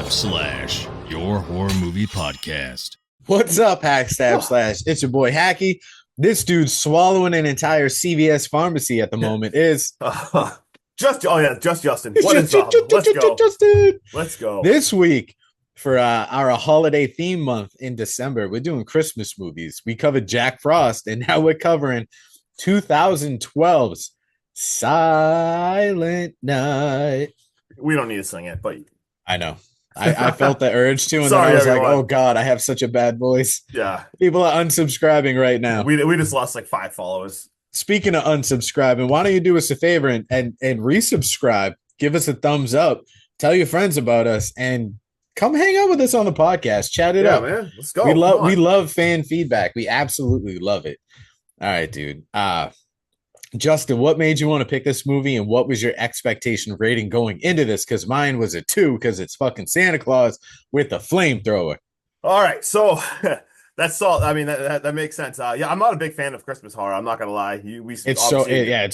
your horror movie podcast. What's up, Hackstab Slash? It's your boy Hacky. This dude's swallowing an entire CVS pharmacy at the moment. Just Justin. What is up? Let's go. Justin. Let's go. This week for our holiday theme month in December, we're doing Christmas movies. We covered Jack Frost, and now we're covering 2012's Silent Night. We don't need to sing it, but I know. I felt the urge to, and Sorry, then I was everyone. like, oh God, I have such a bad voice. yeah, People are unsubscribing right now. we just lost like 5 followers. Speaking of unsubscribing, why don't you do us a favor and resubscribe? Give us a thumbs up. Tell your friends about us and come hang out with us on the podcast. Chat it up. Man. Let's go. We love fan feedback. We absolutely love it. All right, dude. Justin, what made you want to pick this movie, and what was your expectation rating going into this? Because mine was a 2 because it's fucking Santa Claus with a flamethrower. All right, so that's all. I mean, that makes sense. Yeah, I'm not a big fan of Christmas horror. I'm not gonna lie. It's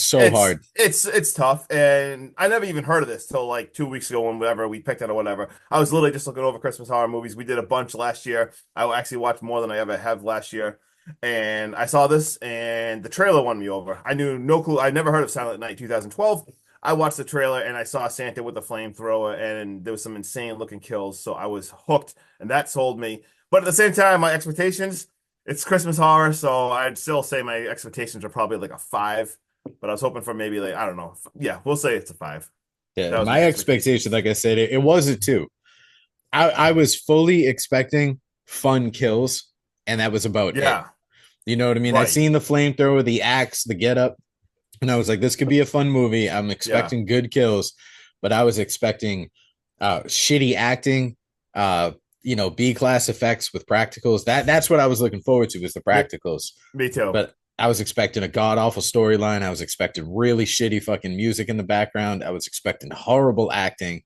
so hard. It's tough, and I never even heard of this till like 2 weeks ago when we picked it or whatever. I was literally just looking over Christmas horror movies. We did a bunch last year. I actually watched more than I ever have last year. And I saw this, and the trailer won me over. I knew no clue. I never heard of Silent Night 2012. I watched the trailer, and I saw Santa with a flamethrower, and there was some insane-looking kills, so I was hooked, and that sold me. But at the same time, my expectations, it's Christmas horror, so I'd still say my expectations are probably like a 5. But I was hoping for maybe like, I don't know. Yeah, we'll say it's a 5. Yeah, my expectation, like I said, it was a 2. I was fully expecting fun kills, and that was about it. You know what I mean? Right. I seen the flamethrower, the axe, the getup, and I was like, this could be a fun movie. I'm expecting good kills, but I was expecting shitty acting, B-class effects with practicals. That's what I was looking forward to, was the practicals. Me too. But I was expecting a god-awful storyline. I was expecting really shitty fucking music in the background. I was expecting horrible acting.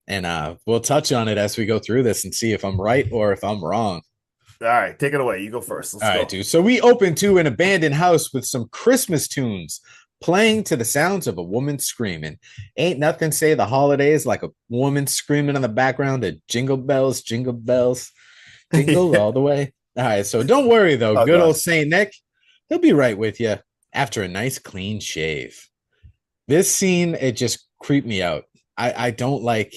And we'll touch on it as we go through this and see if I'm right or if I'm wrong. All right, take it away. You go first. Let's go. All right, dude. So we open to an abandoned house with some Christmas tunes playing to the sounds of a woman screaming. Ain't nothing say the holidays like a woman screaming in the background of jingle bells, jingle all the way. All right, so don't worry, though. Good old Saint Nick, he'll be right with you after a nice clean shave. This scene, it just creeped me out. I don't like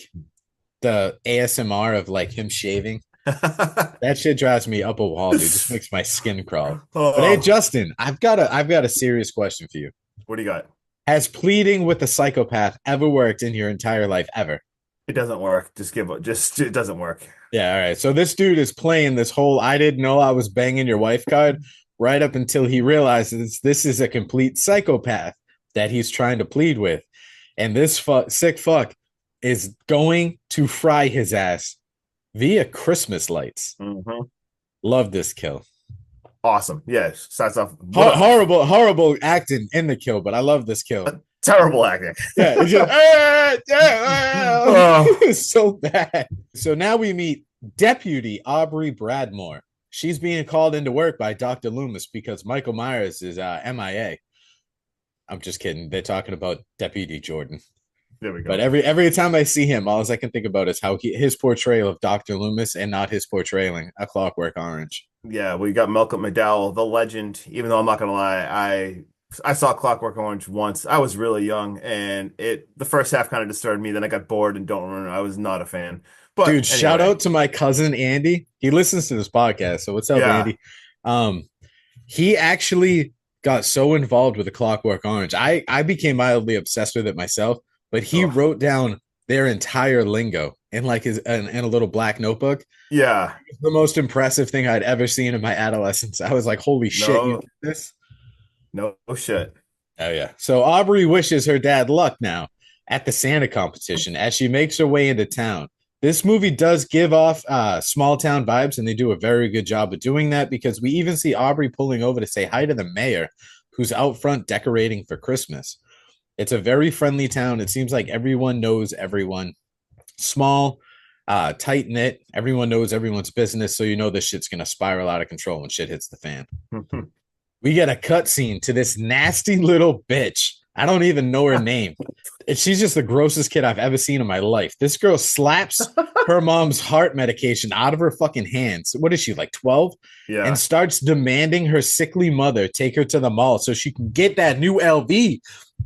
the ASMR of like him shaving. That shit drives me up a wall, dude. Just makes my skin crawl. But hey, Justin, I've got a serious question for you. What do you got? Has pleading with a psychopath ever worked in your entire life ever? It doesn't work. It doesn't work. Yeah, all right. So this dude is playing this whole "I didn't know I was banging your wife" card right up until he realizes this is a complete psychopath that he's trying to plead with, and this sick fuck is going to fry his ass via Christmas lights. Mm-hmm. Love this kill. Awesome. Yes. Starts off horrible acting in the kill, but I love this kill. Terrible acting. Yeah, it's just, it's so bad. So now we meet Deputy Aubrey Bradmore. She's being called into work by Dr. Loomis because Michael Myers is MIA. I'm just kidding. They're talking about Deputy Jordan. There we go. But every time I see him, all I can think about is how his portrayal of Dr. Loomis and not his portraying A Clockwork Orange. Yeah, we got Malcolm McDowell, the legend. Even though I'm not gonna lie, I saw Clockwork Orange once. I was really young, and the first half kind of disturbed me. Then I got bored and don't remember. I was not a fan. But dude, anyway. Shout out to my cousin Andy. He listens to this podcast. So what's up, Andy? He actually got so involved with A Clockwork Orange. I became mildly obsessed with it myself. But he wrote down their entire lingo in like in a little black notebook. Yeah. The most impressive thing I'd ever seen in my adolescence. I was like, holy shit, you did this? No shit. Oh, yeah. So Aubrey wishes her dad luck now at the Santa competition as she makes her way into town. This movie does give off small town vibes, and they do a very good job of doing that because we even see Aubrey pulling over to say hi to the mayor who's out front decorating for Christmas. It's a very friendly town. It seems like everyone knows everyone. Small, tight-knit. Everyone knows everyone's business, so you know this shit's going to spiral out of control when shit hits the fan. We get a cutscene to this nasty little bitch. I don't even know her name. She's just the grossest kid I've ever seen in my life. This girl slaps her mom's heart medication out of her fucking hands. What is she, like 12? Yeah. And starts demanding her sickly mother take her to the mall so she can get that new LV.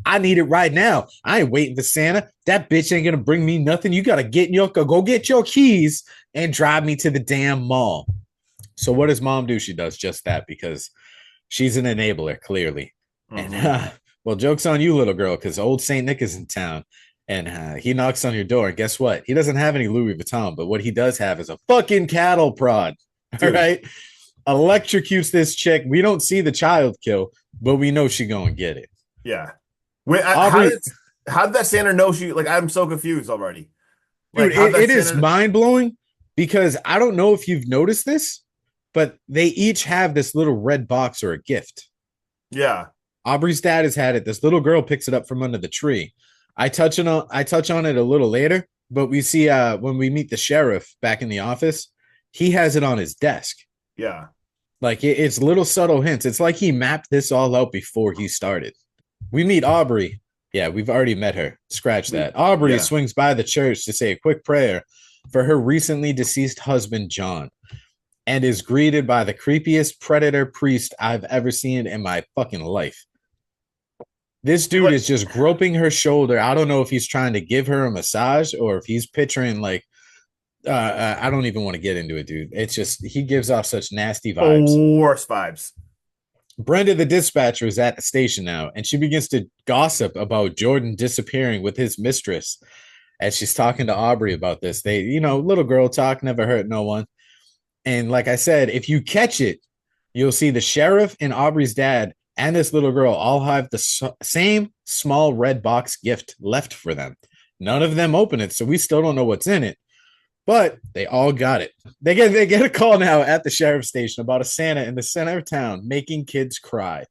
I need it right now. I ain't waiting for Santa. That bitch ain't gonna bring me nothing. You gotta go get your keys and drive me to the damn mall. So what does mom do? She does just that because she's an enabler, clearly. Mhm. And well, joke's on you, little girl, because old Saint Nick is in town, and he knocks on your door. And guess what? He doesn't have any Louis Vuitton, but what he does have is a fucking cattle prod. All Dude. right, electrocutes this chick. We don't see the child kill, but we know she gonna get it. Yeah. Wait, Aubrey- how did that Santa know she? Like, I'm so confused already. Like, Dude, how'd that it is Santa- mind blowing because I don't know if you've noticed this, but they each have this little red box or a gift. Yeah. Aubrey's dad has had it. This little girl picks it up from under the tree. I touch on it a little later, but we see when we meet the sheriff back in the office, he has it on his desk. Yeah. Like it's little subtle hints. It's like he mapped this all out before he started. We meet Aubrey. Yeah, we've already met her. Scratch that. Aubrey Yeah. swings by the church to say a quick prayer for her recently deceased husband, John, and is greeted by the creepiest predator priest I've ever seen in my fucking life. This dude is just groping her shoulder. I don't know if he's trying to give her a massage or if he's picturing like, I don't even want to get into it, dude. It's just, he gives off such nasty vibes. Worst vibes. Brenda, the dispatcher, is at the station now, and she begins to gossip about Jordan disappearing with his mistress as she's talking to Aubrey about this. They, little girl talk never hurt no one. And like I said, if you catch it, you'll see the sheriff and Aubrey's dad and this little girl all have the same small red box gift left for them. None of them open it, so we still don't know what's in it. But they all got it. They get a call now at the sheriff's station about a Santa in the center of town making kids cry.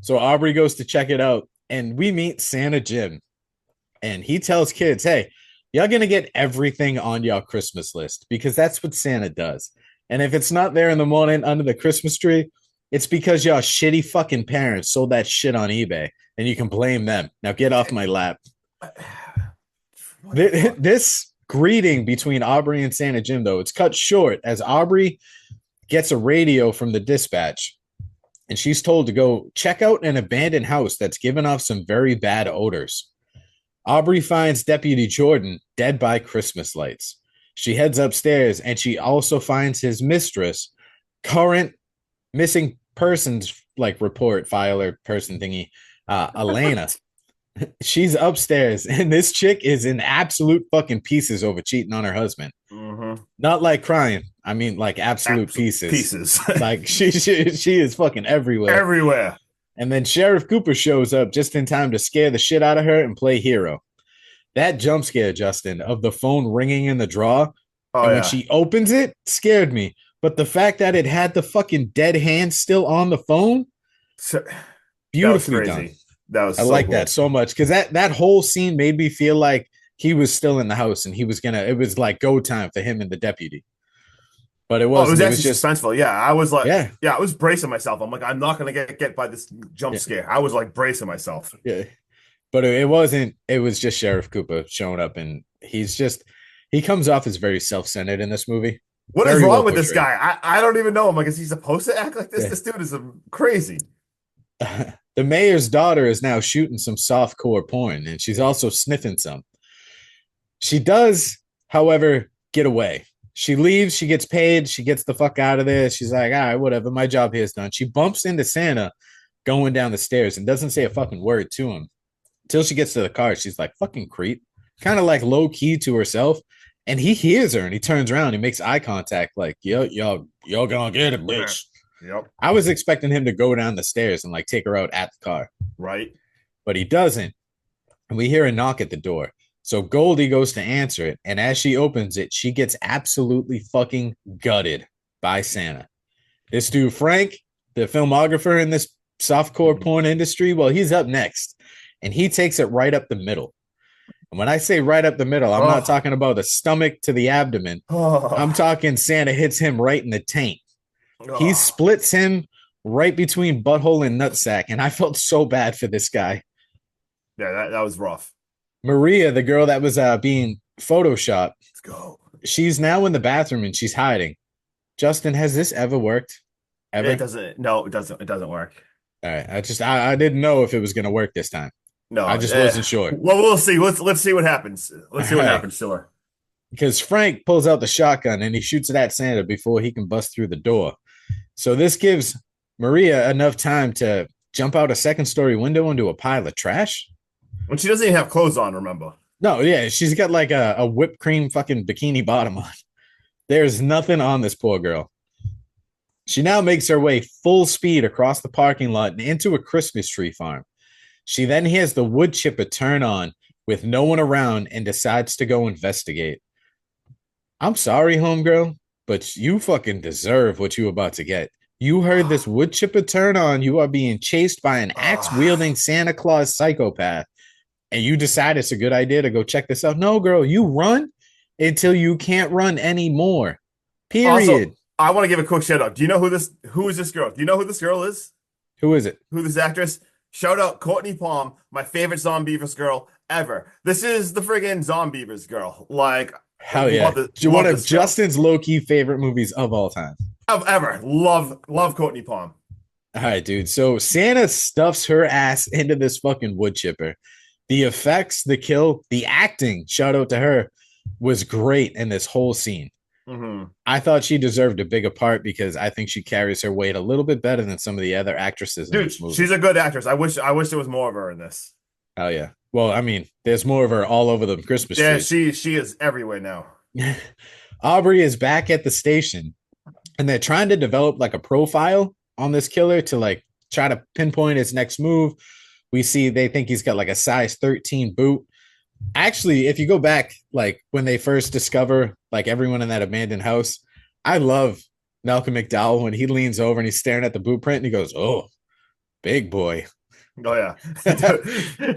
So Aubrey goes to check it out, and we meet Santa Jim. And he tells kids, hey, y'all gonna get everything on y'all Christmas list because that's what Santa does. And if it's not there in the morning under the Christmas tree, it's because y'all shitty fucking parents sold that shit on eBay, and you can blame them. Now get off my lap. This greeting between Aubrey and Santa Jim, though, it's cut short as Aubrey gets a radio from the dispatch, and she's told to go check out an abandoned house that's given off some very bad odors. Aubrey finds Deputy Jordan dead by Christmas lights. She heads upstairs, and she also finds his mistress, current missing persons report filer person thingy, Elena. She's upstairs, and this chick is in absolute fucking pieces over cheating on her husband. Mm-hmm. Not like crying. I mean, like absolute pieces. Pieces. Like she is fucking everywhere. Everywhere. And then Sheriff Cooper shows up just in time to scare the shit out of her and play hero. That jump scare, Justin, of the phone ringing in the drawer, and when she opens it, scared me. But the fact that it had the fucking dead hand still on the phone, beautifully done. That was I like that so much because that whole scene made me feel like he was still in the house and it was like go time for him and the deputy. But it wasn't. It was it actually was just suspenseful. Yeah, I was like, yeah, I was bracing myself. I'm like, I'm not gonna get by this jump scare. I was like bracing myself. yeah. But it wasn't. It was just Sheriff Cooper showing up, and he comes off as very self-centered in this movie. What is Very wrong well with this portrayed. guy? I don't even know him. Like, is he supposed to act like this? Yeah. This dude is crazy. The mayor's daughter is now shooting some softcore porn, and she's also sniffing some. She does, however, get away. She leaves, she gets paid, she gets the fuck out of there. She's like, all right, whatever, my job here is done. She bumps into Santa going down the stairs and doesn't say a fucking word to him until she gets to the car. She's like, fucking creep, kind of like low key to herself. And he hears her and he turns around, he makes eye contact, like, y'all gonna get it, bitch. Yep. I was expecting him to go down the stairs and like take her out at the car, Right. but he doesn't. And we hear a knock at the door. So Goldie goes to answer it, and as she opens it, she gets absolutely fucking gutted by Santa. This dude, Frank, the filmographer in this softcore porn industry, well, he's up next, and he takes it right up the middle. And when I say right up the middle, I'm not talking about the stomach to the abdomen. I'm talking Santa hits him right in the taint. He splits him right between butthole and nutsack, and I felt so bad for this guy. Yeah, that was rough. Maria, the girl that was being photoshopped, Let's go. she's now in the bathroom and she's hiding. Justin, has this ever worked? It Ever? doesn't. No, it doesn't. It doesn't work. All right. I didn't know if it was gonna work this time. No. I just wasn't sure. Well, we'll see. Let's see what happens. Let's see All what right. happens, Sure. Because Frank pulls out the shotgun and he shoots it at Santa before he can bust through the door. So this gives Maria enough time to jump out a second story window into a pile of trash. When she doesn't even have clothes on, remember? No, yeah, she's got like a whipped cream fucking bikini bottom on. There's nothing on this poor girl. She now makes her way full speed across the parking lot and into a Christmas tree farm. She then hears the wood chipper turn on with no one around and decides to go investigate. I'm sorry, homegirl, but you fucking deserve what you about to get. You heard this wood chipper turn on. You are being chased by an axe wielding Santa Claus psychopath. And you decide it's a good idea to go check this out. No, girl, you run until you can't run anymore. Period. Also, I want to give a quick shout out. Do you know who is this girl? Do you know who this girl is? Who is it? Who this actress? Shout out Courtney Palm, my favorite Zombievers girl ever. This is the friggin' Zombievers girl. Like, Hell yeah. One of Justin's low-key favorite movies of all time. Ever. Love Courtney Palm. All right, dude. So Santa stuffs her ass into this fucking wood chipper. The effects, the kill, the acting, shout out to her, was great in this whole scene. Mm-hmm. I thought she deserved a bigger part because I think she carries her weight a little bit better than some of the other actresses in this movie. She's a good actress. I wish there was more of her in this. Hell yeah. Well, I mean, there's more of her all over the Christmas trees. Yeah, she is everywhere now. Aubrey is back at the station, and they're trying to develop like a profile on this killer to like try to pinpoint his next move. We see they think he's got like a size 13 boot. Actually, if you go back, like when they first discover like everyone in that abandoned house, I love Malcolm McDowell when he leans over and he's staring at the boot print and he goes, "Oh, big boy." Oh yeah,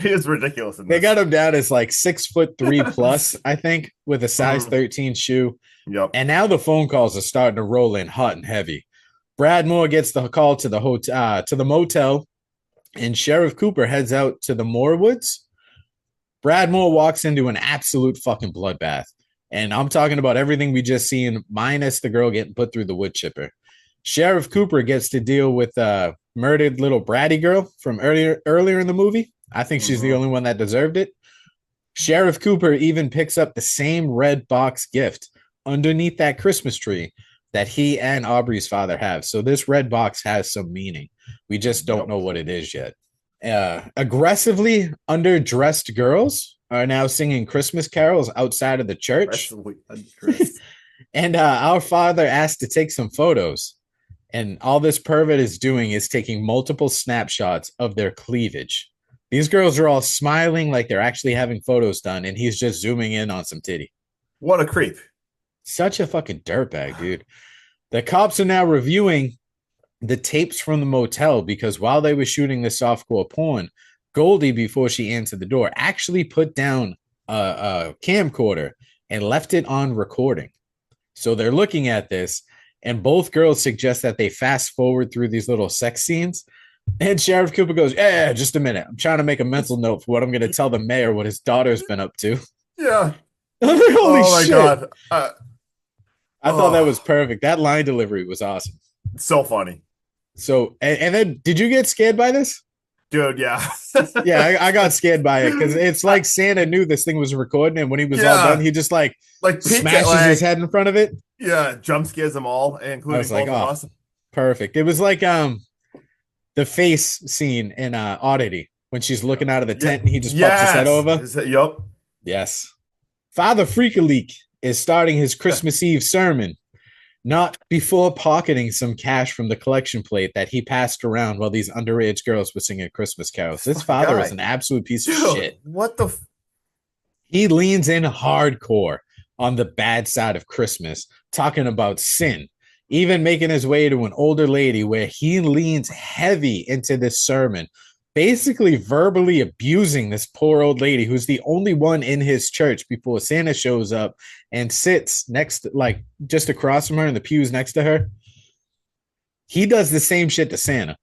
he is ridiculous. They got him down as like 6'3" plus, I think, with a size 13 shoe. Yep. And now the phone calls are starting to roll in hot and heavy. Brad Moore gets the call to the hotel, to the motel, and Sheriff Cooper heads out to the Moorwoods. Brad Moore walks into an absolute fucking bloodbath. And I'm talking about everything we just seen, minus the girl getting put through the wood chipper. Sheriff Cooper gets to deal with murdered little bratty girl from earlier in the movie. I think she's the only one that deserved it. Sheriff Cooper even picks up the same red box gift underneath that Christmas tree that he and Aubrey's father have. So this red box has some meaning. We just don't know what it is yet. Aggressively underdressed girls are now singing Christmas carols outside of the church. And our father asked to take some photos. And all this pervert is doing is taking multiple snapshots of their cleavage. These girls are all smiling like they're actually having photos done, and he's just zooming in on some titty. What a creep. Such a fucking dirtbag, dude. The cops are now reviewing the tapes from the motel because while they were shooting this softcore porn, Goldie, before she answered the door, actually put down a camcorder and left it on recording. So they're looking at this, and both girls suggest that they fast forward through these little sex scenes. And Sheriff Cooper goes, yeah, just a minute. I'm trying to make a mental note for what I'm going to tell the mayor what his daughter's been up to. Yeah. Holy shit. God. I thought that was perfect. That line delivery was awesome. So funny. So, and then did you get scared by this? Dude, yeah. Yeah, I got scared by it because it's like Santa knew this thing was recording, and when he was all done, he just like smashes his head in front of it. Yeah, jump scares them all, including I was like, both of us. Perfect. It was like the face scene in Oddity when she's looking out of the tent and he just pops his head over. Yup. Yes. Father Freakaleek is starting his Christmas Eve sermon, not before pocketing some cash from the collection plate that he passed around while these underage girls were singing Christmas carols. This father is an absolute piece of shit. What the? He leans in hardcore on the bad side of Christmas, talking about sin, even making his way to an older lady where he leans heavy into this sermon, basically verbally abusing this poor old lady who's the only one in his church before Santa shows up and sits next, like just across from her in the pews next to her. He does the same shit to Santa.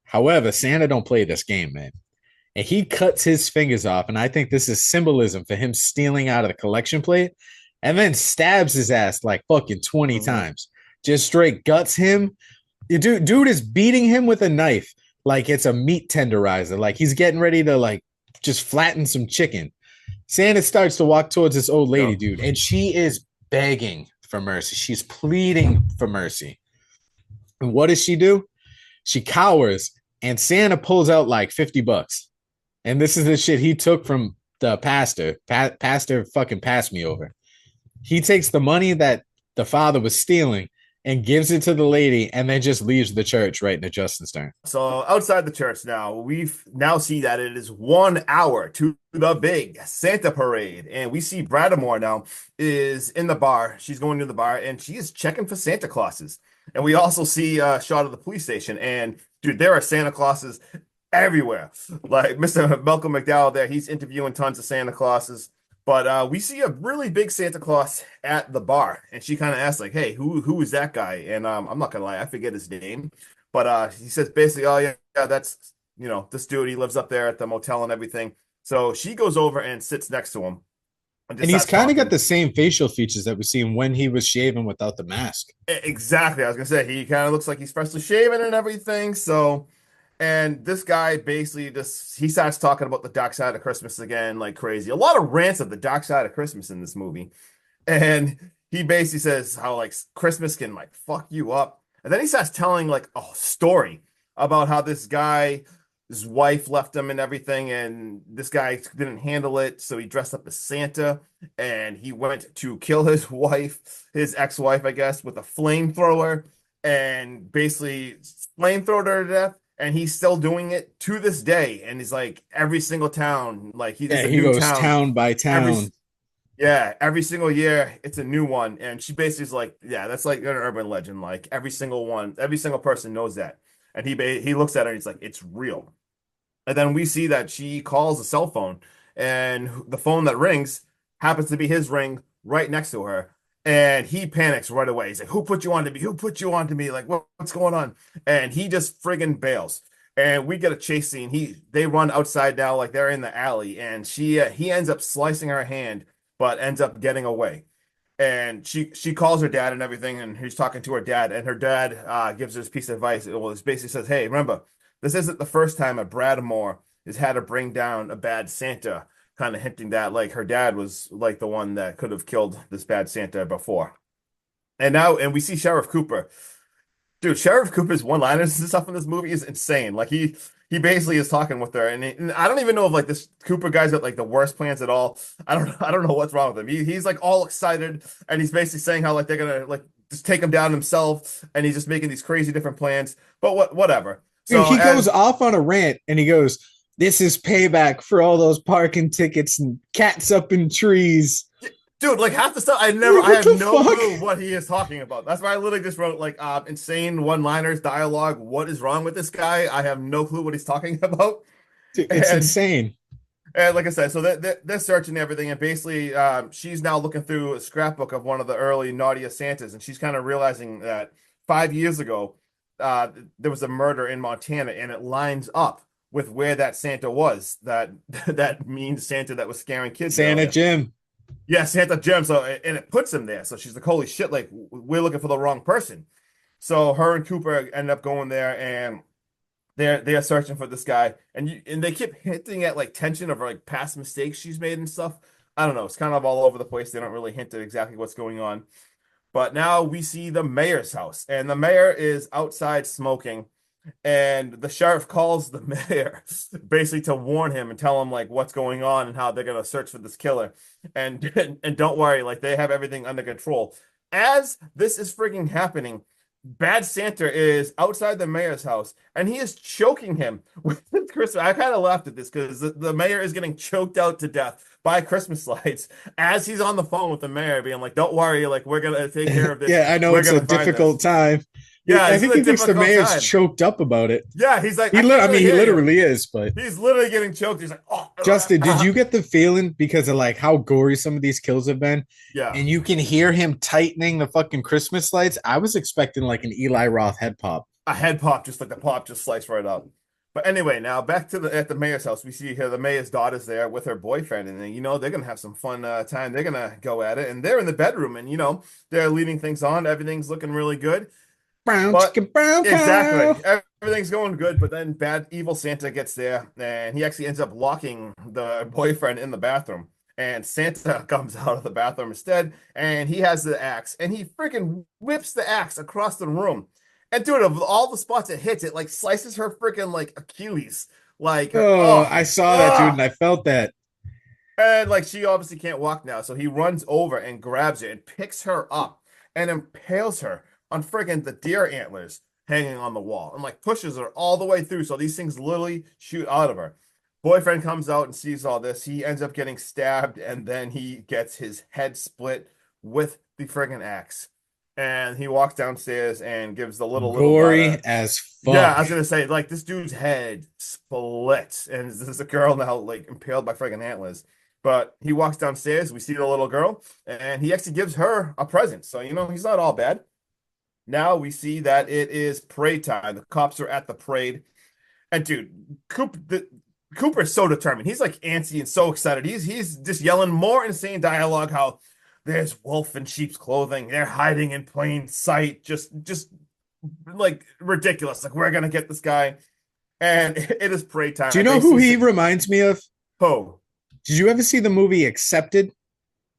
However, Santa don't play this game, man. and he cuts his fingers off. And I think this is symbolism for him stealing out of the collection plate and then stabs his ass like fucking 20 Mhm. times. Just straight guts him. Dude is beating him with a knife like it's a meat tenderizer. Like he's getting ready to like just flatten some chicken. Santa starts to walk towards this old lady, Yep. dude, and she is begging for mercy. She's pleading for mercy. And what does she do? She cowers, and Santa pulls out like $50. And this is the shit he took from the pastor. Pastor fucking passed me over. He takes the money that the father was stealing and gives it to the lady, and then just leaves the church right into Justin's turn. So outside the church now, we've now see that it is 1 hour to the big Santa parade, and we see Bradamore now is in the bar. She's going to the bar, and she is checking for Santa Clauses. And we also see a shot of the police station, and dude, there are Santa Clauses everywhere. Like Mr. Malcolm McDowell there, he's interviewing tons of Santa Clauses. But we see a really big Santa Claus at the bar, and she kind of asks like, "Hey, who is that guy?" And I'm not gonna lie, I forget his name, but he says basically, "Oh yeah, that's this dude. He lives up there at the motel and everything." So she goes over and sits next to him and just And he's starts kind of got talking. the same facial features that we see him when he was shaving without the mask. Exactly, I was gonna say he kind of looks like he's freshly shaven and everything. So. And this guy basically just he starts talking about the dark side of Christmas again, like crazy. A lot of rants of the dark side of Christmas in this movie. And he basically says how like Christmas can like fuck you up. And then he starts telling like a story about how this guy, his wife left him and everything, and this guy didn't handle it, so he dressed up as Santa and he went to kill his wife, his ex-wife, I guess, with a flamethrower and basically flamethrowed her to death. And he's still doing it to this day. And he's like every single town, like he is Yeah, a he new goes town town by every town. yeah, every single year it's a new one. And she basically is like, yeah, that's like an urban legend. Like every single one, every single person knows that. And he looks at her and he's like, it's real. And then we see that she calls a cell phone, and the phone that rings happens to be his ring right next to her. And he panics right away. He's like, "Who put you on to me? Who put you on to me? Like, what's going on?" And he just friggin' bails. And we get a chase scene. They run outside now, like they're in the alley, and he ends up slicing her hand, but ends up getting away. And she calls her dad and everything, and he's talking to her dad, and her dad gives her this piece of advice. Well, it basically says, "Hey, remember, this isn't the first time a Bradmore has had to bring down a bad Santa," kind of hinting that like her dad was like the one that could have killed this bad Santa before. And we see Sheriff Cooper. Dude, Sheriff Cooper's one-liners and stuff in this movie is insane. Like he basically is talking with her, and I don't even know if like this Cooper guy's got like the worst plans at all. I don't know what's wrong with him. He's like all excited, and he's basically saying how like they're gonna like just take him down himself, and he's just making these crazy different plans. But whatever. Dude, So he goes as off on a rant and he goes, "This is payback for all those parking tickets and cats up in trees." Dude, like half the stuff Like, I what have the no clue fuck? what he is talking about. That's why I literally just wrote like insane one-liners, dialogue. What is wrong with this guy? I have no clue what he's talking about. Dude, it's And insane. And like I said, so they're searching everything, and basically, she's now looking through a scrapbook of one of the early naughtiest Santas, and she's kind of realizing that 5 years ago, there was a murder in Montana, and it lines up with where that Santa was. That mean Santa that was scaring kids Santa earlier. Jim. Yeah, Santa Jim. So and it puts him there. So she's like, "Holy shit! Like we're looking for the wrong person." So her and Cooper end up going there, and they're searching for this guy, and they keep hinting at like tension of like past mistakes she's made and stuff. I don't know. It's kind of all over the place. They don't really hint at exactly what's going on. But now we see the mayor's house, and the mayor is outside smoking, and the sheriff calls the mayor basically to warn him and tell him like what's going on and how they're gonna search for this killer. And don't worry, like they have everything under control. As this is freaking happening, Bad Santa is outside the mayor's house and he is choking him with Christmas. I kind of laughed at this because the mayor is getting choked out to death by Christmas lights as he's on the phone with the mayor, being like, "Don't worry, like we're gonna take care of this. Yeah, I know We're it's a gonna find this." difficult time. Yeah, I this think is a he thinks the difficult mayor's time. choked up about it. Yeah, he's like, "I can't I really mean, he hear you." literally is, but He's literally getting choked. He's like, "Oh, Justin, did you get the feeling because of like how gory some of these kills have been? yeah." And you can hear him tightening the fucking Christmas lights. I was expecting like an Eli Roth head pop. A head pop, just like the pop just sliced right up. But anyway, now back to the at the mayor's house. We see here the mayor's daughter's there with her boyfriend, and then, they're gonna have some fun time. They're gonna go at it, and they're in the bedroom, and they're leading things on. Everything's looking really good. Brown But chicken, brown cow. exactly, everything's going good. But then bad evil Santa gets there, and he actually ends up locking the boyfriend in the bathroom. And Santa comes out of the bathroom instead, and he has the axe, and he freaking whips the axe across the room. And dude, of all the spots it hits, it like slices her freaking like Achilles. Like, Oh, I saw that, dude, and I felt that. and like she obviously can't walk now, so he runs over and grabs her and picks her up and impales her on friggin' the deer antlers hanging on the wall and like pushes her all the way through. So these things literally shoot out of her. Boyfriend comes out and sees all this. He ends up getting stabbed, and then he gets his head split with the friggin' axe. And he walks downstairs and gives the little Gory daughter. as fuck. Yeah, I was gonna say, like, this dude's head splits, and there's a girl now like impaled by friggin' antlers. But he walks downstairs, we see the little girl, and he actually gives her a present. So, he's not all bad. Now we see that it is parade time. The cops are at the parade. And dude, Cooper is so determined. He's like antsy and so excited. He's just yelling more insane dialogue how there's wolf in sheep's clothing. They're hiding in plain sight. Just like ridiculous. Like, we're gonna get this guy. And it is parade time. Do you know who he reminds me of? Who? Did you ever see the movie Accepted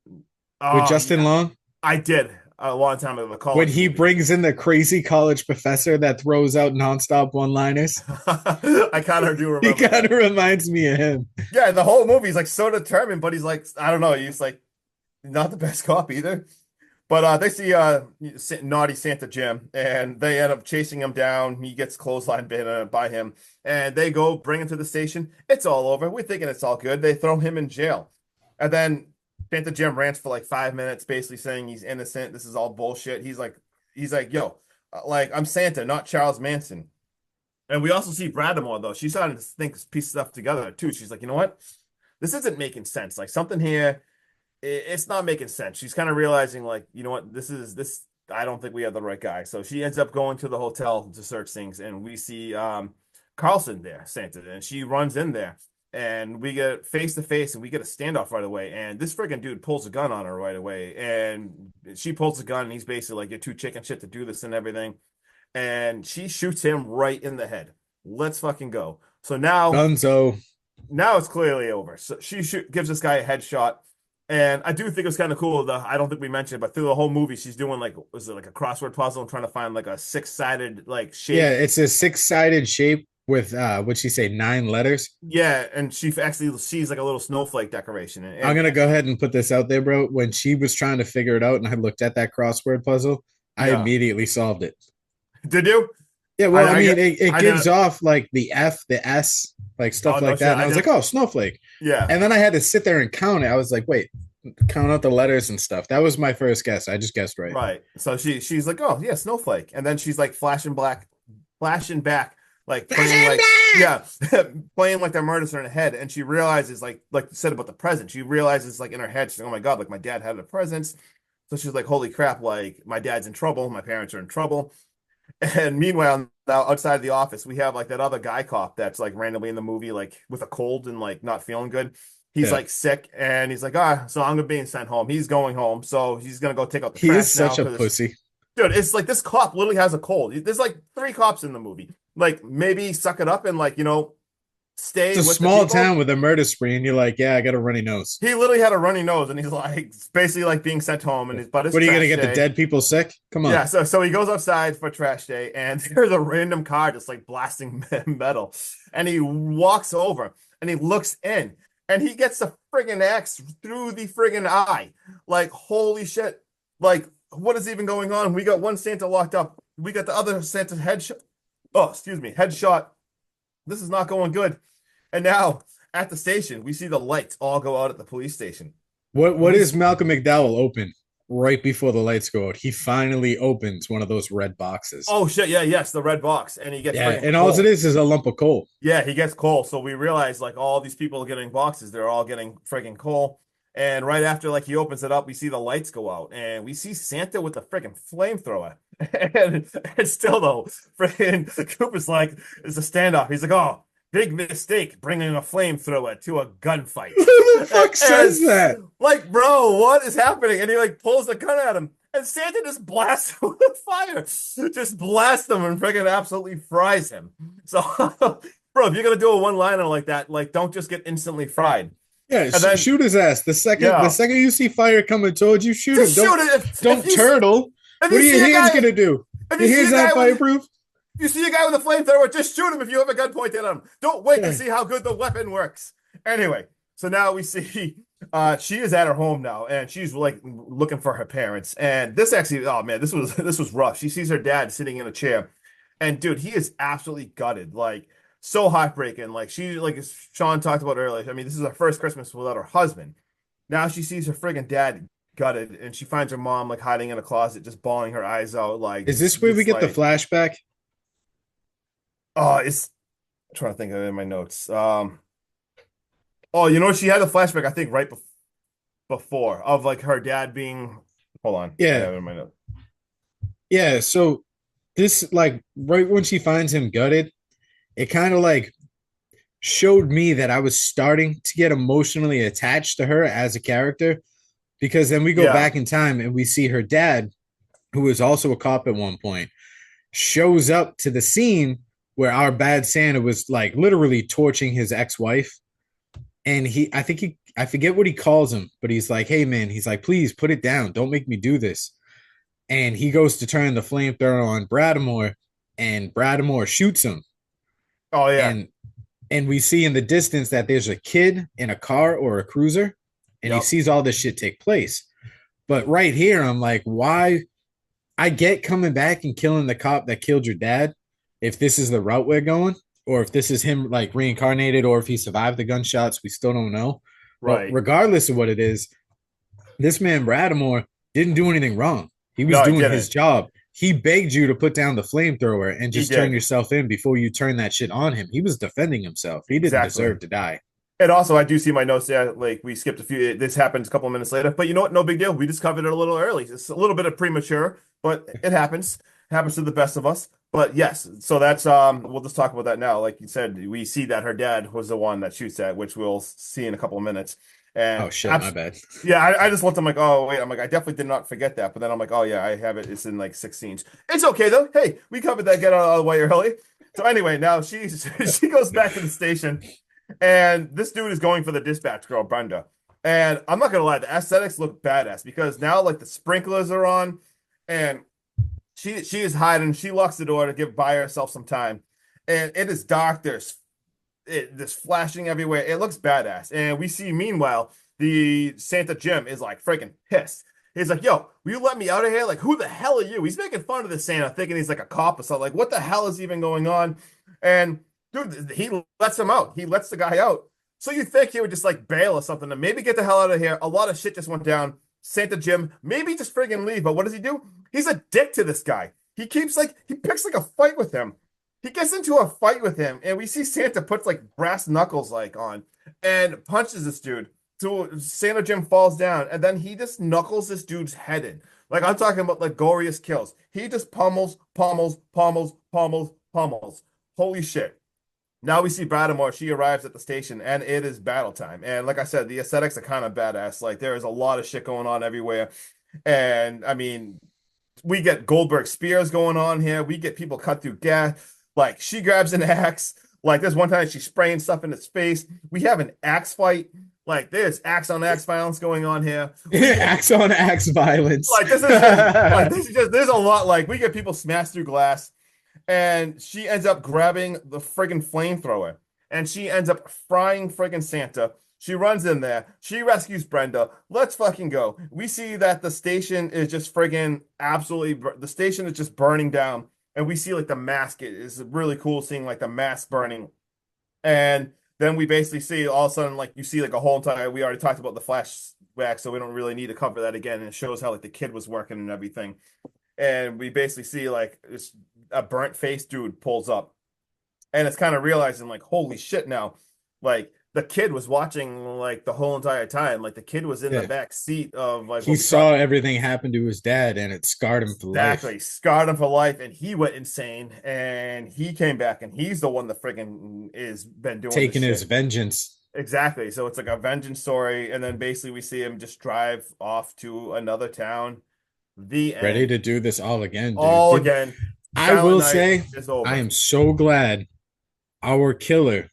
with Justin Long? I did a long time ago. When he brings in the crazy college professor that throws out nonstop one-liners. I kind of do remember. He kind of reminds me of him. Yeah, the whole movie is like so determined, but he's like, I don't know, he's like not the best cop either. But they see naughty Santa Jim, and they end up chasing him down. He gets clotheslined by him, and they go bring him to the station. It's all over. We're thinking it's all good. They throw him in jail, and then Santa Jim rants for like 5 minutes, basically saying he's innocent. This is all bullshit. He's like, yo, like, I'm Santa, not Charles Manson. And we also see Bradamore, though. She's starting to think piece stuff together too. She's like, you know what? This isn't making sense. Like, something here, it's not making sense. She's kind of realizing, like, you know what? This. I don't think we have the right guy. So she ends up going to the hotel to search things, and we see Carlson there, Santa, and she runs in there. And we get face to face, and we get a standoff right away. And this freaking dude pulls a gun on her right away. And she pulls a gun, and he's basically like, you're too chicken shit to do this and everything. And she shoots him right in the head. Let's fucking go. So now it's clearly over. So she gives this guy a headshot. And I do think it was kind of cool. I don't think we mentioned, but through the whole movie, she's doing like, was it like a crossword puzzle and trying to find like a 6-sided like shape? Yeah, it's a 6-sided shape with what'd she say, 9 letters? Yeah, and she actually sees like a little snowflake decoration. And I'm gonna go ahead and put this out there, bro. When she was trying to figure it out, and I looked at that crossword puzzle, I immediately solved it. Did you? Yeah, well, I mean, it gives off like the F, the S, like stuff like that. And I was like, oh, snowflake. Yeah. And then I had to sit there and count it. I was like, wait, count out the letters and stuff. That was my first guess. I just guessed right. Right. So she's like, oh yeah, snowflake. And then she's like flashing back, like playing like playing like they're murdering her in the head. And she realizes like you said about the present. She realizes like in her head, she's like, oh my God, like my dad had a present. So she's like, holy crap, like my dad's in trouble. My parents are in trouble. And meanwhile, now outside of the office, we have like that other guy cop that's like randomly in the movie, like with a cold and like not feeling good. He's like sick, and he's like, so I'm gonna be sent home. He's going home, so he's gonna go take out the trash. He is such a pussy. Dude, it's like this cop literally has a cold. There's like 3 cops in the movie. Like, maybe suck it up and like, stay. It's a small town with a murder spree, and you're like, yeah, I got a runny nose. He literally had a runny nose, and he's like basically like being sent home. And what are you gonna get the dead people sick? Come on. Yeah, so he goes outside for trash day, and there's a random car just like blasting metal, and he walks over and he looks in, and he gets the friggin' axe through the friggin' eye. Like, holy shit! Like, what is even going on? We got one Santa locked up. We got the other Santa headshot. Oh, excuse me, headshot. This is not going good. And now at the station, we see the lights all go out at the police station. What is Malcolm McDowell open right before the lights go out? He finally opens one of those red boxes. Oh shit! Yeah, yes, the red box, and he gets and all it is a lump of coal. Yeah, he gets coal. So we realize like all these people are getting boxes. They're all getting friggin' coal. And right after like he opens it up, we see the lights go out, and we see Santa with the freaking flamethrower. And still though, freaking Cooper's like, it's a standoff. He's like, oh, big mistake bringing a flamethrower to a gunfight. Who the fuck says And, that? like, bro, what is happening? And he like pulls the gun at him, and Santa just blasts him with fire, just blasts him and freaking absolutely fries him. So, bro, if you're gonna do a one-liner like that, like, don't just get instantly fried. Yeah, And then, shoot his ass. The yeah, second you see fire coming towards you, shoot him. just shoot it. Don't turtle. If What you are your see a hands guy, gonna do? if Your you see hands a not guy with, fireproof? if you see a guy with a flamethrower, just shoot him if you have a gun pointed at him. Don't wait to Yeah. see how good the weapon works. Anyway, so now we see she is at her home now, and she's like looking for her parents. And this actually, oh man, this was rough. She sees her dad sitting in a chair, and dude, he is absolutely gutted, like so heartbreaking. Like she, like as Sean talked about earlier. I mean, this is her first Christmas without her husband. Now she sees her friggin' dad gutted, and she finds her mom like hiding in a closet, just bawling her eyes out, like Is this where we just get the like, flashback? oh, it's I'm trying to think of it in my notes. Oh, you know, she had a flashback, I think, right before of like her dad being. Hold on, I Yeah, have it in my notes. yeah. So this, like, right when she finds him gutted, it kind of like showed me that I was starting to get emotionally attached to her as a character, because then we go Yeah. back in time and we see her dad, who was also a cop at one point, shows up to the scene where our bad Santa was like literally torching his ex-wife. And I forget what he calls him, but he's like, hey man, he's like, please put it down. Don't make me do this. And he goes to turn the flamethrower on Bradamore, and Bradamore shoots him. Oh yeah. And we see in the distance that there's a kid in a car or a cruiser, and he Yep. sees all this shit take place. But right here, I'm like, why? I get coming back and killing the cop that killed your dad, if this is the route we're going, or if this is him like reincarnated, or if he survived the gunshots, we still don't know. But Right. regardless of what it is, this man Bradamore didn't do anything wrong. He was No, he doing his didn't. job. He begged you to put down the flamethrower and He just turn did. yourself in before you turn that shit on him. He was defending himself. He didn't Exactly. deserve to die. And also, I do see my notes there. Like we skipped a few. This happens a couple of minutes later, but you know what? No big deal. We just covered it a little early. It's a little bit of premature, but it happens. It happens to the best of us. But yes, so that's We'll just talk about that now. Like you said, we see that her dad was the one that shoots at, which we'll see in a couple of minutes. And Oh shit, my bad. yeah, I just looked. I'm like, oh wait. I'm like, I definitely did not forget that. But then I'm like, oh yeah, I have it. It's in like six scenes. It's okay though. Hey, we covered that. Get out of the way early. So anyway, now she goes back to the station. And this dude is going for the dispatch girl, Brenda. And I'm not gonna lie, the aesthetics look badass because now like the sprinklers are on, and she is hiding. She locks the door to give buy herself some time, and it is dark. There's flashing everywhere. It looks badass. And we see meanwhile the Santa Jim is like freaking pissed. He's like, "Yo, will you let me out of here? Like, who the hell are you?" He's making fun of the Santa, thinking he's like a cop or something. Like, what the hell is even going on? And dude, he lets him out. He lets the guy out. So you think he would just like bail or something and maybe get the hell out of here. A lot of shit just went down. Santa Jim, maybe just friggin' leave. But what does he do? He's a dick to this guy. He picks like a fight with him. He gets into a fight with him, and we see Santa puts like brass knuckles like on and punches this dude. So Santa Jim falls down, and then he just knuckles this dude's head in. Like I'm talking about like goriest kills. He just pummels, pummels, pummels, pummels, pummels. Holy shit. Now we see Bradamore. She arrives at the station, and it is battle time. And like I said, the aesthetics are kind of badass. Like there is a lot of shit going on everywhere. And I mean, we get Goldberg spears going on here. We get people cut through gas. Like she grabs an axe. Like there's one time she's spraying stuff in his face. We have an axe fight. Like there's axe on axe violence going on here. Axe on axe violence. Like this is just there's a lot. Like we get people smashed through glass, and she ends up grabbing the friggin' flamethrower, and she ends up frying friggin' Santa. She runs in there. She rescues Brenda. Let's fucking go. We see that the station is just friggin' the station is just burning down, and we see like the mask. It is really cool seeing like the mask burning, and then we basically see all of a sudden like you see like a whole entire. We already talked about the flashback, so we don't really need to cover that again. And it shows how like the kid was working and everything, and we basically see like this a burnt face dude pulls up, and it's kind of realizing like holy shit now, like the kid was watching like the whole entire time. Like the kid was in the Yeah. back seat of like He what we saw. saw everything happen to his dad and it scarred him for life. Exactly, scarred him for life, and he went insane. And he came back, and he's the one that freaking is been doing this Taking his shit. vengeance. Exactly. So it's like a vengeance story, and then basically we see him just drive off to another town. The Ready end. to do this all again, dude. All again. I Silent will Night say, is I over. am so glad our killer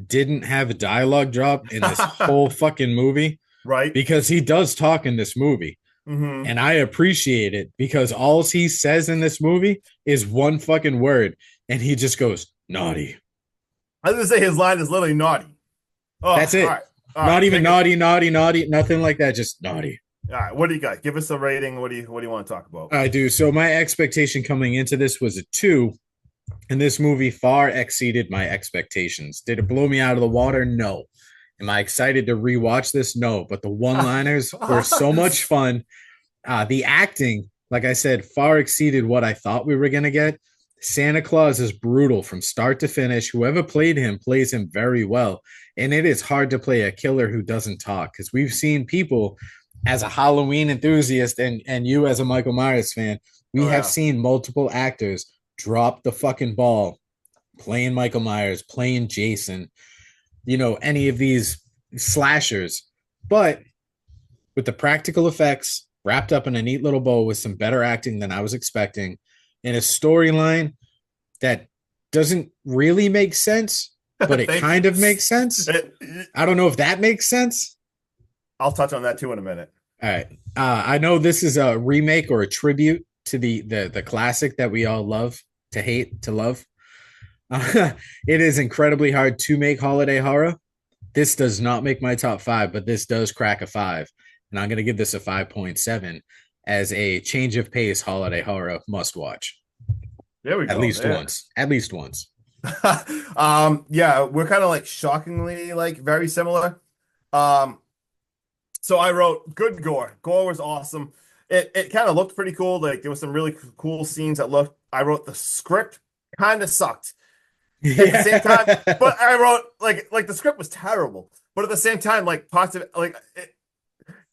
didn't have a dialogue drop in this whole fucking movie Right? because he does talk in this movie. Hmm. And I appreciate it because all he says in this movie is one fucking word. And he just goes, naughty. I was gonna say his line is literally naughty. Oh, That's it. all right. All Not right. even Take it. naughty, naughty, naughty, nothing like that. Just naughty. All right. What do you got? Give us a rating. What do you want to talk about? I do. So my expectation coming into this was a 2, and this movie far exceeded my expectations. Did it blow me out of the water? No. Am I excited to rewatch this? No. But the one-liners were so much fun. The acting, like I said, far exceeded what I thought we were gonna get. Santa Claus is brutal from start to finish. Whoever played him plays him very well. And it is hard to play a killer who doesn't talk because we've seen people as a Halloween enthusiast and you as a Michael Myers fan, we Oh, have yeah. seen multiple actors drop the fucking ball playing Michael Myers, playing Jason, any of these slashers. But with the practical effects wrapped up in a neat little bow with some better acting than I was expecting, in a storyline that doesn't really make sense, but it Thank kind you. of makes sense. I don't know if that makes sense. I'll touch on that too in a minute. All right. I know this is a remake or a tribute to the classic that we all love to hate to love. It is incredibly hard to make holiday horror. This does not make my top 5, but this does crack a 5. And I'm going to give this a 5.7 as a change of pace holiday horror must watch. There we go. At least Yeah. once. At least once. Yeah, we're kind of like shockingly like very similar. So I wrote good gore. Gore was awesome. It kind of looked pretty cool. Like there was some really cool scenes that looked. I wrote the script kind of sucked at the same time, but I wrote like the script was terrible. But at the same time, like parts of it, like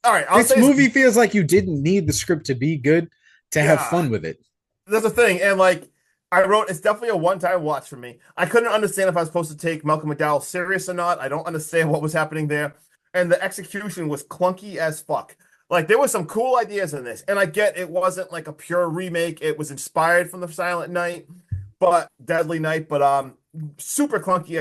all right, I'll This say movie feels like you didn't need the script to be good to have Yeah. fun with it. That's the thing, and like I wrote, it's definitely a one-time watch for me. I couldn't understand if I was supposed to take Malcolm McDowell serious or not. I don't understand what was happening there, and the execution was clunky as fuck. Like there was some cool ideas in this, and I get it wasn't like a pure remake. It was inspired from the Silent Night, but Deadly Night, but super clunky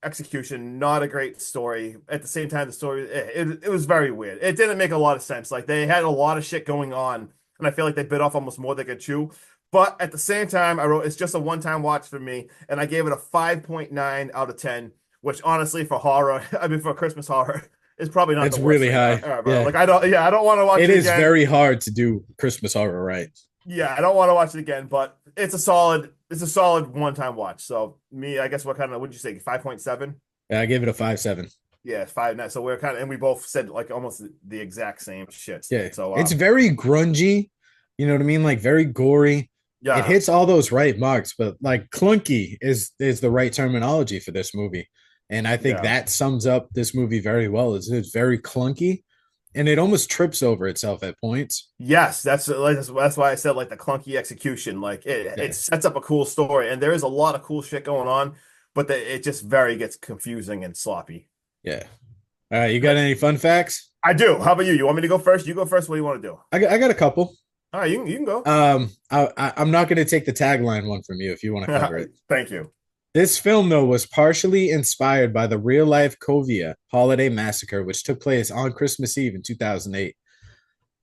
execution. Not a great story. At the same time, the story it was very weird. It didn't make a lot of sense. Like they had a lot of shit going on, and I feel like they bit off almost more than they could chew. But at the same time, I wrote it's just a one-time watch for me, and I gave it a 5.9 out of 10, which honestly for horror, I mean for Christmas horror, is probably not It's the worst really thing high. ever. Yeah. Like I don't want to watch It it is again. very hard to do Christmas horror right. Yeah, I don't want to watch it again, but it's a solid one-time watch. So me, I guess what would you say, 5.7? I gave it a 5.7. Yeah, 5.9. So we're kind of, and we both said like almost the exact same shit. Yeah. So It's very grungy. You know what I mean? Like very gory. yeah, It hits all those right marks, but like clunky is the right terminology for this movie. And I think Yeah. that sums up this movie very well. It's very clunky and it almost trips over itself at points. Yes, that's why I said like the clunky execution. Like Yeah. it sets up a cool story, and there is a lot of cool shit going on, but it just very gets confusing and sloppy. Yeah. All right. You got any fun facts? I do. How about you? You want me to go first? You go first. What do you want to do? I got a couple. All right, you can go. I'm not going to take the tagline one from you if you want to cover it. Thank you. This film, though, was partially inspired by the real life Covia holiday massacre, which took place on Christmas Eve in 2008.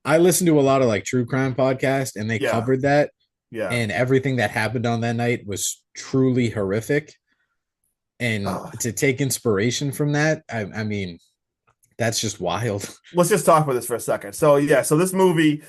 I listened to a lot of like true crime podcasts and they Yeah. covered that, Yeah. and everything that happened on that night was truly horrific. And Ugh. to take inspiration from that, I mean, that's just wild. Let's just talk about this for a second. So yeah, so this movie,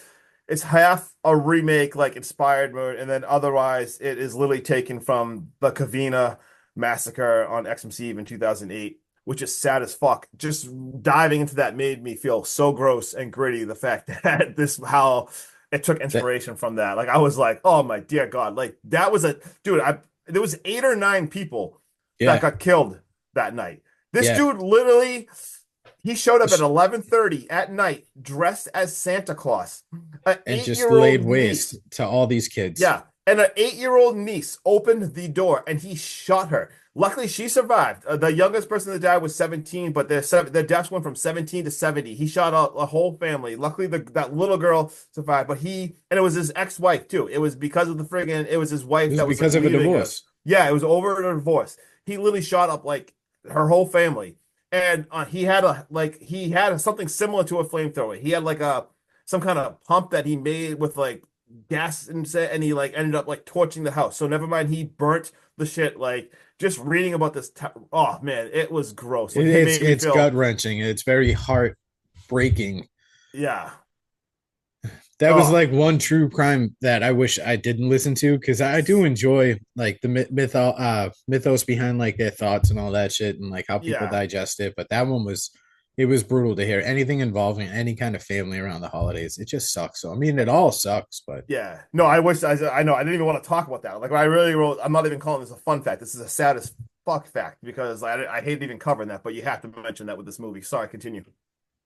it's half a remake, like inspired mode, and then otherwise it is literally taken from the Covina massacre on Xmas Eve in 2008, which is sad as fuck. Just diving into that made me feel so gross and gritty. The fact that how it took inspiration from that. Like I was like, oh my dear God, like that was there was 8 or 9 people Yeah. that got killed that night. This Yeah. dude literally, he showed up at 11:30 at night dressed as Santa Claus. An And just eight-year-old laid niece. waste to all these kids. Yeah. And an 8-year-old niece opened the door and he shot her. Luckily, she survived. The youngest person that died was 17, but their deaths went from 17 to 70. He shot a whole family. Luckily, that little girl survived, but and it was his ex-wife too. It was because of it was his wife It was that was because like, of a leaving divorce. Yeah, it was over a divorce. He literally shot up like her whole family, and he had something similar to a flamethrower. He had like some kind of pump that he made with like gas and he like ended up like torching the house. So never mind, he burnt the shit. Like just reading about this, oh man, it was gross. Like, It's gut wrenching. It's very heartbreaking. Yeah. That was like one true crime that I wish I didn't listen to, because I do enjoy like the mythos behind like their thoughts and all that shit and like how people digest it. But that one was brutal to hear. Anything involving any kind of family around the holidays, it just sucks. So I mean, it all sucks. But yeah, no, I wish I know I didn't even want to talk about that. Like I really wrote, I'm not even calling this a fun fact. This is a saddest fuck fact because I hate even covering that. But you have to mention that with this movie. Sorry, continue.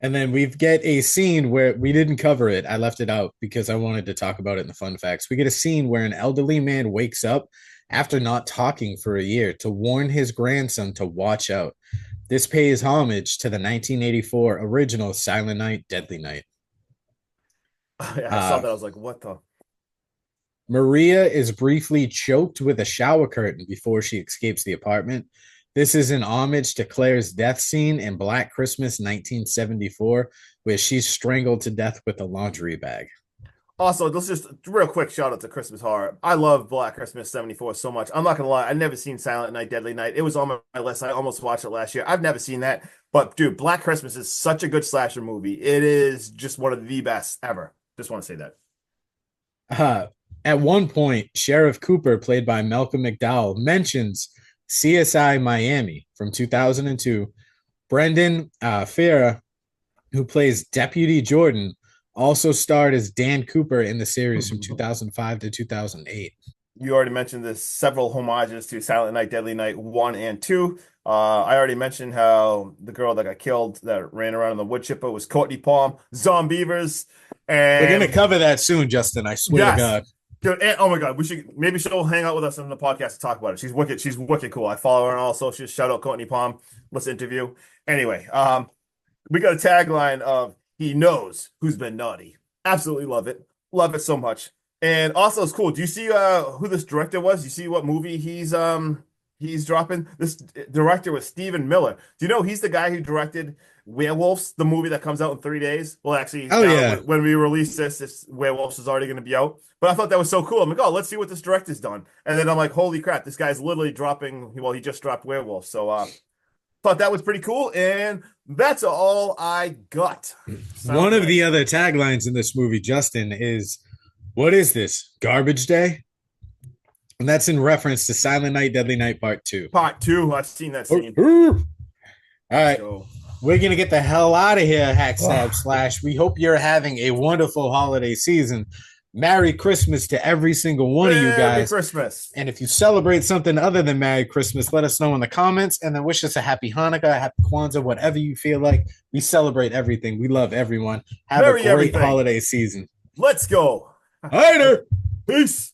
And then we get a scene where we didn't cover it. I left it out because I wanted to talk about it in the fun facts. We get a scene where an elderly man wakes up after not talking for a year to warn his grandson to watch out. This pays homage to the 1984 original Silent Night, Deadly Night. Yeah, I saw that. I was like, what the? Maria is briefly choked with a shower curtain before she escapes the apartment. This is an homage to Claire's death scene in Black Christmas 1974, where she's strangled to death with a laundry bag. Also, let's just real quick shout out to Christmas Horror. I love Black Christmas 74 so much. I'm not gonna lie, I've never seen Silent Night, Deadly Night. It was on my list. I almost watched it last year. I've never seen that. But dude, Black Christmas is such a good slasher movie. It is just one of the best ever. Just want to say that. At one point, Sheriff Cooper, played by Malcolm McDowell, mentions CSI Miami from 2002. Brendan Farrah, who plays Deputy Jordan, also starred as Dan Cooper in the series from 2005 to 2008. You already mentioned this several homages to Silent Night, Deadly Night 1 and 2. I already mentioned how the girl that got killed that ran around in the wood chipper was Courtney Palm, Zombievers. And we're going to cover that soon, Justin. I swear to God. Dude, and, oh my God, maybe she'll hang out with us on the podcast to talk about it. She's wicked cool. I follow her on all socials. Shout out Courtney Palm. Let's interview. Anyway, we got a tagline of "He knows who's been naughty." Absolutely love it so much. And also, it's cool. Do you see who this director was? You see what movie he's dropping? This director was Stephen Miller. Do you know he's the guy who directed Werewolves, the movie that comes out in 3 days? Well, actually, when we release this Werewolves is already going to be out. But I thought that was so cool. I'm like, oh, let's see what this director's done. And then I'm like, holy crap, this guy's literally dropping. Well, he just dropped Werewolves. So thought that was pretty cool. And that's all I got. One of the other taglines in this movie, Justin, is, "What is this? Garbage Day?" And that's in reference to Silent Night, Deadly Night Part 2. Part 2. I've seen that scene. All right. We're going to get the hell out of here, Hack Stab Slash. We hope you're having a wonderful holiday season. Merry Christmas to every single one of you guys. Merry Christmas. And if you celebrate something other than Merry Christmas, let us know in the comments, and then wish us a happy Hanukkah, a happy Kwanzaa, whatever you feel like. We celebrate everything. We love everyone. Have a great holiday season. Let's go. Later. Peace.